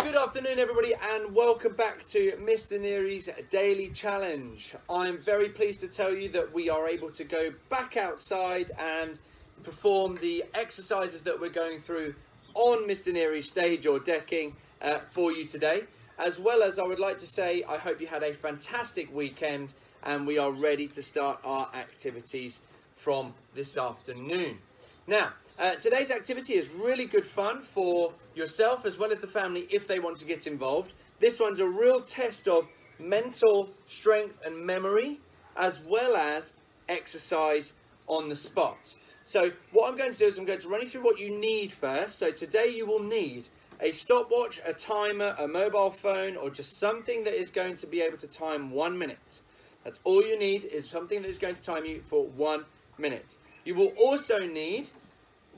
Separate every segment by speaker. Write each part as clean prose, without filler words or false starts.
Speaker 1: Good afternoon everybody and welcome back to Mr Neary's Daily Challenge. I'm very pleased to tell you that we are able to go back outside and perform the exercises that we're going through on Mr Neary's stage or decking for you today. As well as I would like to say I hope you had a fantastic weekend and we are ready to start our activities from this afternoon. Now, today's activity is really good fun for yourself as well as the family if they want to get involved. This one's a real test of mental strength and memory as well as exercise on the spot. So what I'm going to do is I'm going to run you through what you need first. So today you will need a stopwatch, a timer, a mobile phone, or just something that is going to be able to time 1 minute. That's all you need, is something that is going to time you for 1 minute. You will also need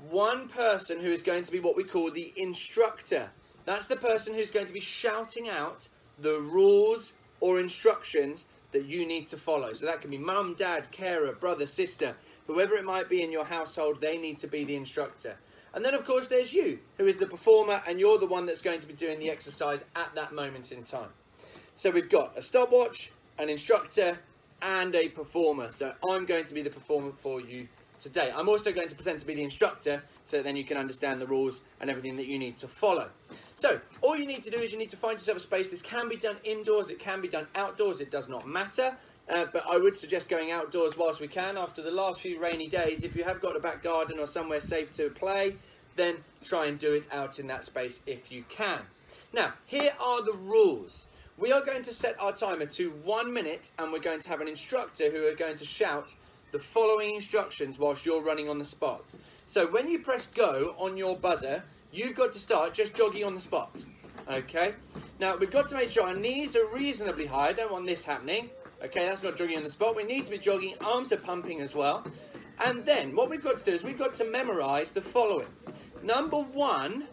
Speaker 1: one person who is going to be what we call the instructor. That's the person who's going to be shouting out the rules or instructions that you need to follow. So that can be mum, dad, carer, brother, sister, whoever it might be in your household, they need to be the instructor. And then of course there's you, who is the performer, and you're the one that's going to be doing the exercise at that moment in time. So we've got a stopwatch, an instructor, and a performer. So I'm going to be the performer for you today. I'm also going to pretend to be the instructor so then you can understand the rules and everything that you need to follow. So all you need to do is you need to find yourself a space. This can be done indoors, it can be done outdoors, it does not matter. But I would suggest going outdoors whilst we can. After the last few rainy days, if you have got a back garden or somewhere safe to play, then try and do it out in that space if you can. Now, here are the rules. We are going to set our timer to 1 minute and we're going to have an instructor who are going to shout the following instructions whilst you're running on the spot. So when you press go on your buzzer, you've got to start just jogging on the spot. Okay? Now we've got to make sure our knees are reasonably high. I don't want this happening. Okay, that's not jogging on the spot. We need to be jogging, arms are pumping as well. And then what we've got to do is we've got to memorize the following. Number 1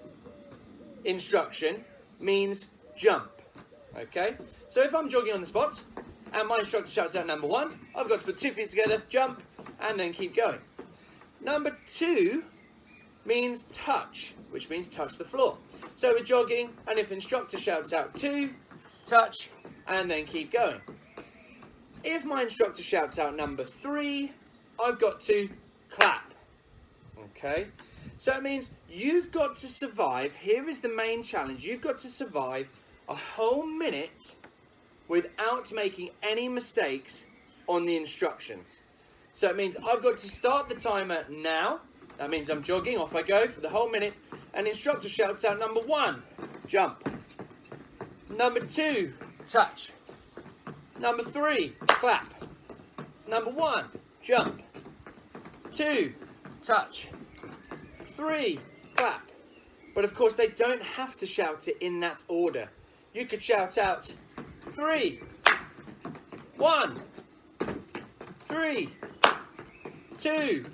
Speaker 1: instruction means jump. Okay? So if I'm jogging on the spot and my instructor shouts out number 1, I've got to put 2 feet together, jump, and then keep going. Number 2 means touch, which means touch the floor. So we're jogging, and if instructor shouts out 2, touch, and then keep going. If my instructor shouts out number 3, I've got to clap. Okay? So it means you've got to survive. Here is the main challenge. You've got to survive a whole minute without making any mistakes on the instructions. So it means I've got to start the timer now. That means I'm jogging, off I go for the whole minute, and the instructor shouts out number 1, jump. Number 2, touch. Number 3, clap. Number 1, jump. 2, touch. 3, clap. But of course they don't have to shout it in that order. You could shout out 3, 1, 3, 2.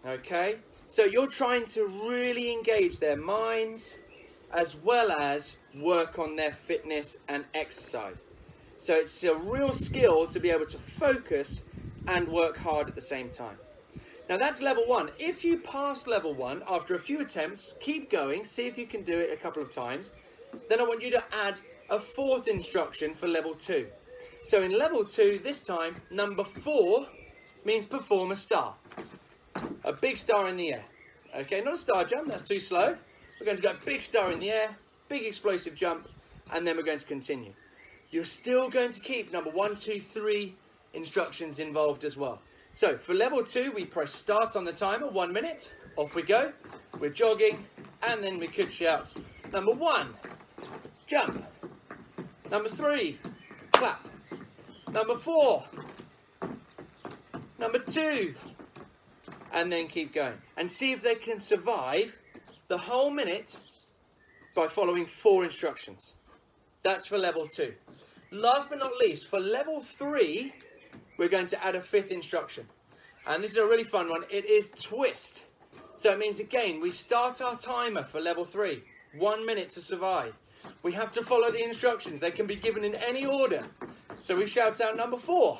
Speaker 1: Okay? So you're trying to really engage their minds as well as work on their fitness and exercise. So it's a real skill to be able to focus and work hard at the same time. Now that's level 1. If you pass level 1 after a few attempts, keep going, see if you can do it a couple of times. Then I want you to add a 4th instruction for level 2. So in level 2, this time, number 4 means perform a star. A big star in the air. Okay, not a star jump, that's too slow. We're going to go big star in the air, big explosive jump, and then we're going to continue. You're still going to keep number 1, 2, 3 instructions involved as well. So for level 2, we press start on the timer, 1 minute, off we go. We're jogging, and then we could shout number 1, jump. Number 3, clap. Number 4, number 2, and then keep going. And see if they can survive the whole minute by following 4 instructions. That's for level 2. Last but not least, for level 3, we're going to add a 5th instruction. And this is a really fun one. It is twist. So it means, again, we start our timer for level 3. 1 minute to survive. We have to follow the instructions. They can be given in any order. So we shout out number 4.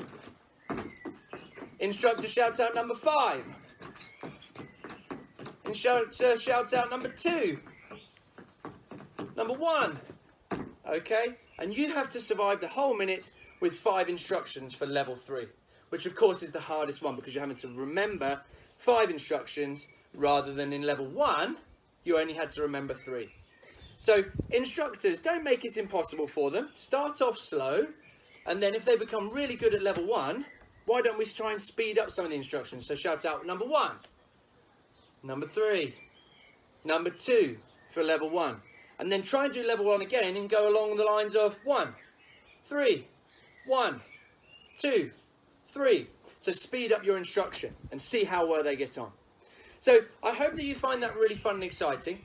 Speaker 1: Instructor shouts out number 5. Instructor shouts out number 2. number 1. Okay, and you have to survive the whole minute with 5 instructions for level 3, which of course is the hardest one because you're having to remember 5 instructions rather than in level 1 you only had to remember 3. So instructors, don't make it impossible for them. Start off slow, and then if they become really good at level 1, why don't we try and speed up some of the instructions? So shout out number 1, number 3, number 2 for level 1. And then try and do level 1 again and go along the lines of 1, 3, 1, 2, 3. So speed up your instruction and see how well they get on. So I hope that you find that really fun and exciting.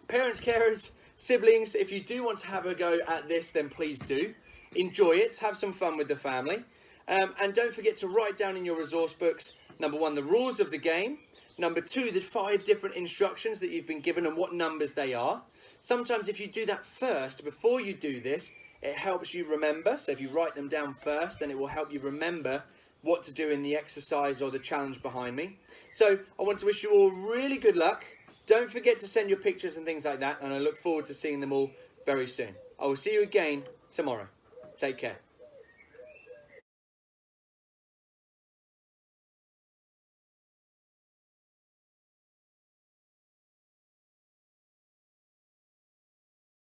Speaker 1: Parents, carers, siblings, if you do want to have a go at this, then please do. Enjoy it, have some fun with the family. And don't forget to write down in your resource books, number 1, the rules of the game. Number 2, the 5 different instructions that you've been given and what numbers they are. Sometimes if you do that first, before you do this, it helps you remember. So if you write them down first, then it will help you remember what to do in the exercise or the challenge behind me. So I want to wish you all really good luck. Don't forget to send your pictures and things like that, and I look forward to seeing them all very soon. I will see you again tomorrow. Take care.